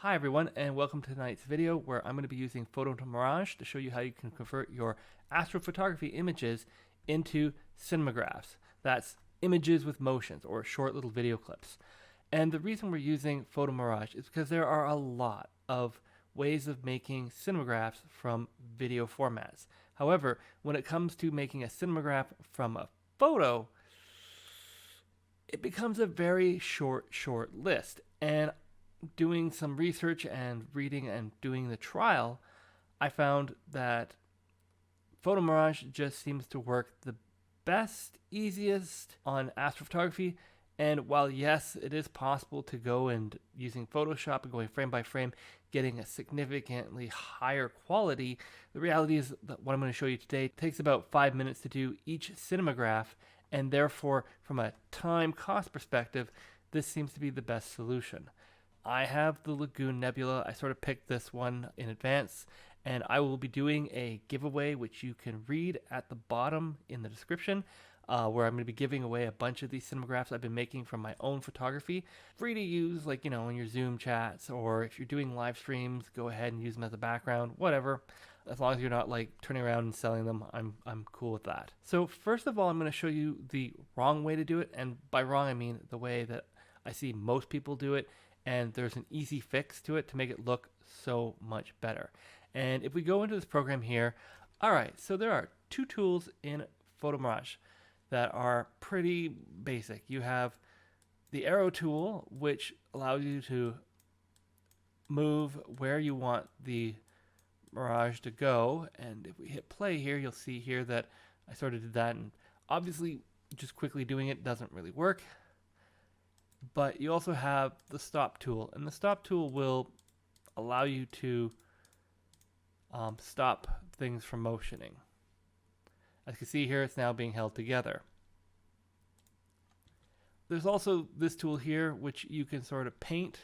Hi everyone, and welcome to tonight's video where I'm going to be using PhotoMirage to show you how you can convert your astrophotography images into cinemagraphs. That's images with motions or short little video clips. And the reason we're using PhotoMirage is because there are a lot of ways of making cinemagraphs from video formats. However, when it comes to making a cinemagraph from a photo, it becomes a very short list. And doing some research and reading and doing the trial, I found that PhotoMirage just seems to work the best, easiest on astrophotography. And while yes, it is possible to go and using Photoshop and going frame by frame, getting a significantly higher quality, the reality is that what I'm going to show you today takes about 5 minutes to do each cinemagraph, and therefore, from a time cost perspective, this seems to be the best solution. I have the Lagoon Nebula. I sort of picked this one in advance, and I will be doing a giveaway, which you can read at the bottom in the description, where I'm going to be giving away a bunch of these cinemagraphs I've been making from my own photography. Free to use, like, in your Zoom chats, or if you're doing live streams, go ahead and use them as a background, whatever. As long as you're not like turning around and selling them, I'm cool with that. So first of all, I'm going to show you the wrong way to do it, and by wrong I mean the way that I see most people do it. And there's an easy fix to it to make it look so much better. And if we go into this program here, all right, so there are two tools in PhotoMirage that are pretty basic. You have the arrow tool, which allows you to move where you want the Mirage to go. And if we hit play here, you'll see here that I sort of did that. And obviously, just quickly doing it doesn't really work. But you also have the stop tool, and the stop tool will allow you to stop things from motioning. As you can see here, it's now being held together. There's also this tool here, which you can sort of paint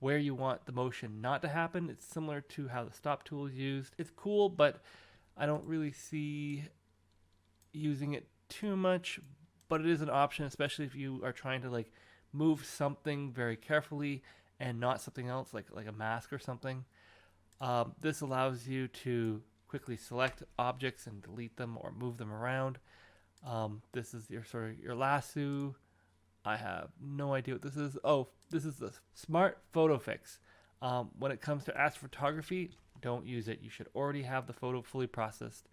where you want the motion not to happen. It's similar to how the stop tool is used. It's cool, but I don't really see using it too much, but it is an option, especially if you are trying to move something very carefully and not something else like a mask or something. This allows you to quickly select objects and delete them or move them around. This is your lasso. I have no idea what this is. Oh, this is the Smart Photo Fix. When it comes to astrophotography, don't use it. You should already have the photo fully processed.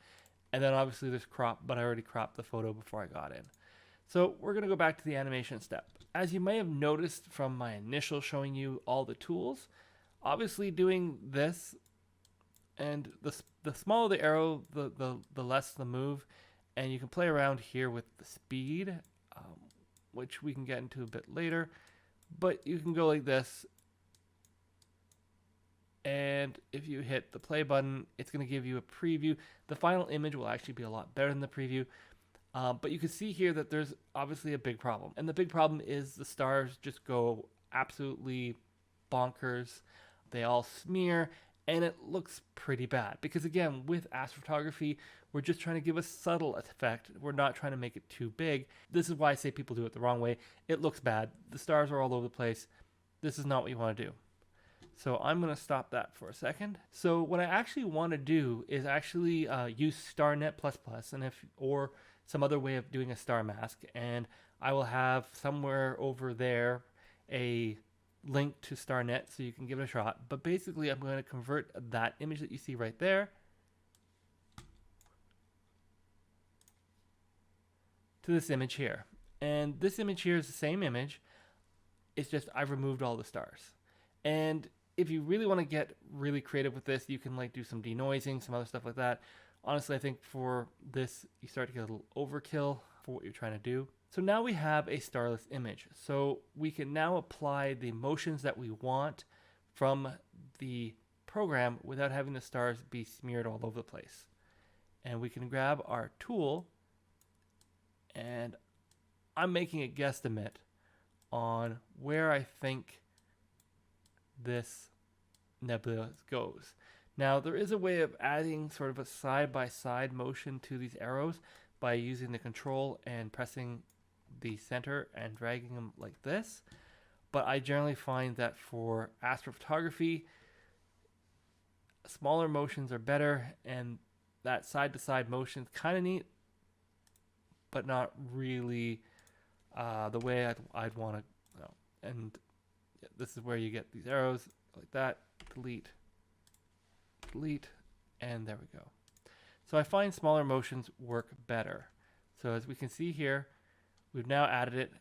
And then obviously there's crop, but I already cropped the photo before I got in. So we're going to go back to the animation step. As you may have noticed from my initial showing you all the tools, obviously doing this, and the smaller the arrow, the less the move, and you can play around here with the speed, which we can get into a bit later, but you can go like this, and if you hit the play button, it's going to give you a preview. The final image will actually be a lot better than the preview. But you can see here that there's obviously a big problem. And the big problem is the stars just go absolutely bonkers. They all smear, and it looks pretty bad. Because again, with astrophotography, we're just trying to give a subtle effect. We're not trying to make it too big. This is why I say people do it the wrong way. It looks bad. The stars are all over the place. This is not what you want to do. So I'm going to stop that for a second. So what I actually want to do is actually use StarNet++, and or some other way of doing a StarMask, and I will have somewhere over there a link to StarNet so you can give it a shot. But basically, I'm going to convert that image that you see right there to this image here. And this image here is the same image. It's just I've removed all the stars. And if you really want to get really creative with this, you can do some denoising, some other stuff like that. Honestly, I think for this, you start to get a little overkill for what you're trying to do. So now we have a starless image. So we can now apply the motions that we want from the program without having the stars be smeared all over the place. And we can grab our tool, and I'm making a guesstimate on where I think this nebula goes. Now, there is a way of adding sort of a side-by-side motion to these arrows by using the control and pressing the center and dragging them like this. but I generally find that for astrophotography, smaller motions are better, and that side-to-side motion is kind of neat, but not really the way I'd want to. No. And this is where you get these arrows like that, delete, delete, and there we go. So I find smaller motions work better. So as we can see here, we've now added it.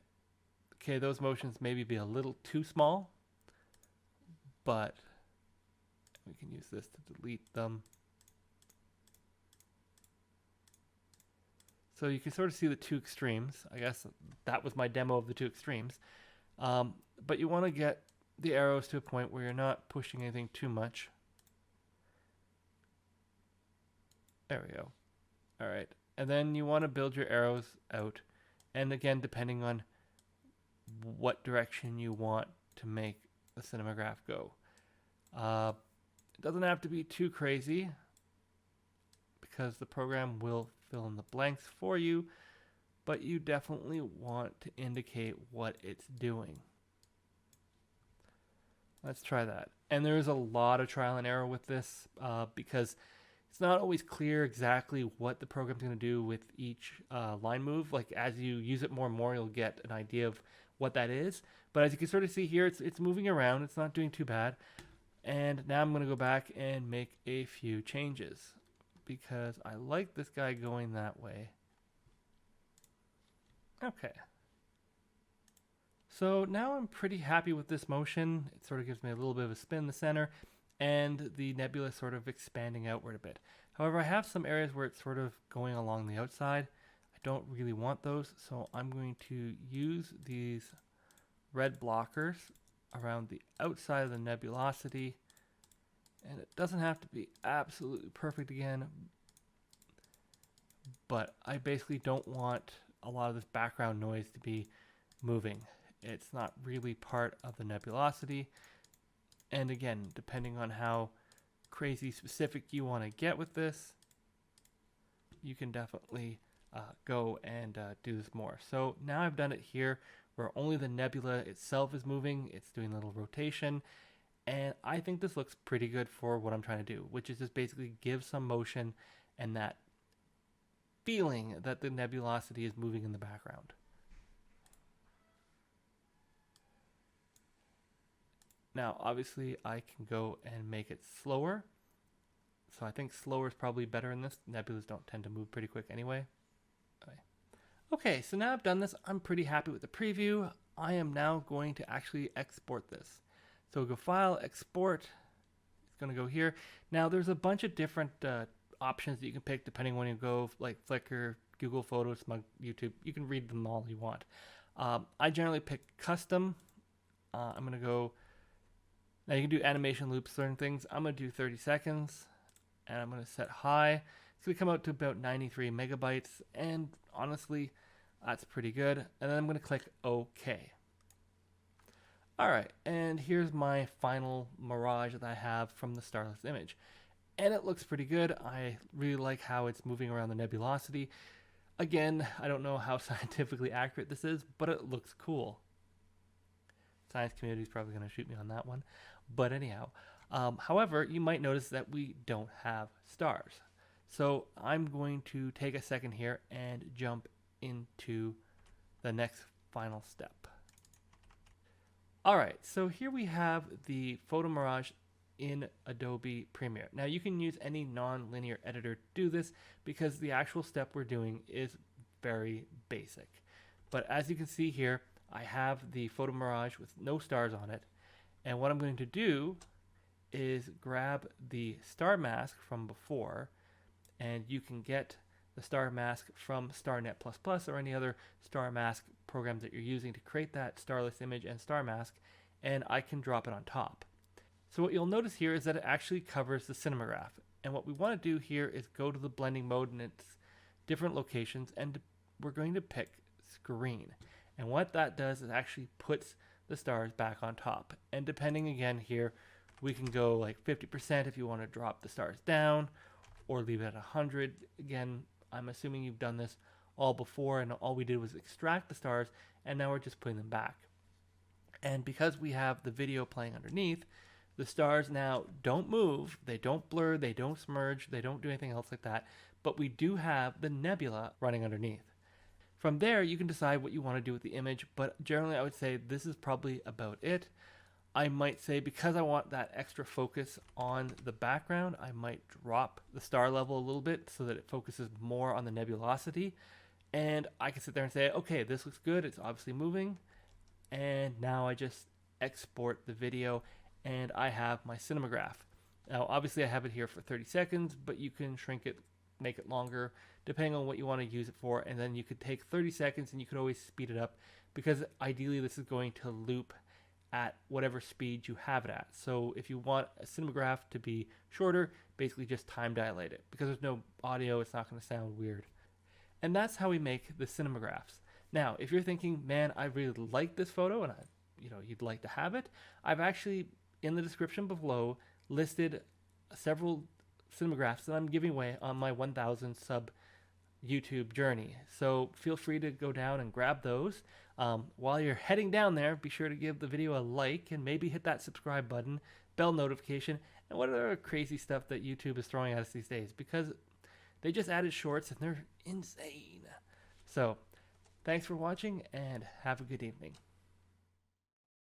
Okay, those motions maybe be a little too small, but we can use this to delete them. So you can sort of see the two extremes. I guess that was my demo of the two extremes. But you want to get the arrows to a point where you're not pushing anything too much. There we go. All right. And then you want to build your arrows out. And again, depending on what direction you want to make the Cinemagraph go. It doesn't have to be too crazy because the program will fill in the blanks for you, but you definitely want to indicate what it's doing. Let's try that. And there is a lot of trial and error with this because it's not always clear exactly what the program's going to do with each line move. Like as you use it more and more, you'll get an idea of what that is. But as you can sort of see here, it's moving around. It's not doing too bad. And now I'm going to go back and make a few changes because I like this guy going that way. Okay. So now I'm pretty happy with this motion. It sort of gives me a little bit of a spin in the center and the nebula sort of expanding outward a bit. However, I have some areas where it's sort of going along the outside. I don't really want those, so I'm going to use these red blockers around the outside of the nebulosity. And it doesn't have to be absolutely perfect again, but I basically don't want a lot of this background noise to be moving. It's not really part of the nebulosity. And again, depending on how crazy specific you want to get with this, you can definitely go and do this more. So now I've done it here where only the nebula itself is moving. It's doing a little rotation. And I think this looks pretty good for what I'm trying to do, which is just basically give some motion and that feeling that the nebulosity is moving in the background. Now, obviously, I can go and make it slower. So I think slower is probably better in this. Nebulas don't tend to move pretty quick anyway. Okay, so now I've done this. I'm pretty happy with the preview. I am now going to actually export this. So go File, Export. It's going to go here. Now, there's a bunch of different options that you can pick depending on when you go, like Flickr, Google Photos, YouTube. You can read them all you want. I generally pick Custom. I'm going to go... Now, you can do animation loops, certain things. I'm going to do 30 seconds. And I'm going to set high. It's going to come out to about 93 megabytes. And honestly, that's pretty good. And then I'm going to click OK. All right, and here's my final mirage that I have from the Starless image. And it looks pretty good. I really like how it's moving around the nebulosity. Again, I don't know how scientifically accurate this is, but it looks cool. Science community is probably going to shoot me on that one. But anyhow, however, you might notice that we don't have stars. So I'm going to take a second here and jump into the next final step. All right, so here we have the PhotoMirage in Adobe Premiere. Now you can use any non-linear editor to do this because the actual step we're doing is very basic. But as you can see here, I have the PhotoMirage with no stars on it. And what I'm going to do is grab the StarMask from before, and you can get the StarMask from StarNet++ or any other StarMask programs that you're using to create that Starless image and StarMask, and I can drop it on top. So what you'll notice here is that it actually covers the Cinemagraph. And what we want to do here is go to the blending mode in its different locations, and we're going to pick screen. And what that does is actually puts the stars back on top. And depending again here, we can go like 50% if you want to drop the stars down, or leave it at 100. Again, I'm assuming you've done this all before, and all we did was extract the stars, and now we're just putting them back. And because we have the video playing underneath, the stars now don't move, they don't blur, they don't smudge, they don't do anything else like that, but we do have the nebula running underneath. From there, you can decide what you want to do with the image, but generally I would say this is probably about it. I might say because I want that extra focus on the background, I might drop the star level a little bit so that it focuses more on the nebulosity. And I can sit there and say, okay, this looks good, it's obviously moving. And now I just export the video and I have my Cinemagraph. Now, obviously I have it here for 30 seconds, but you can shrink it, make it longer, depending on what you want to use it for. And then you could take 30 seconds and you could always speed it up because ideally this is going to loop at whatever speed you have it at. So if you want a Cinemagraph to be shorter, basically just time dilate it. Because there's no audio, it's not going to sound weird. And that's how we make the Cinemagraphs. Now, if you're thinking, man, I really like this photo and you'd like to have it, I've actually, in the description below, listed several Cinemagraphs that I'm giving away on my 1,000 sub YouTube journey. So feel free to go down and grab those. While you're heading down there, be sure to give the video a like and maybe hit that subscribe button, bell notification, and whatever crazy stuff that YouTube is throwing at us these days, because they just added shorts and they're insane. So thanks for watching and have a good evening.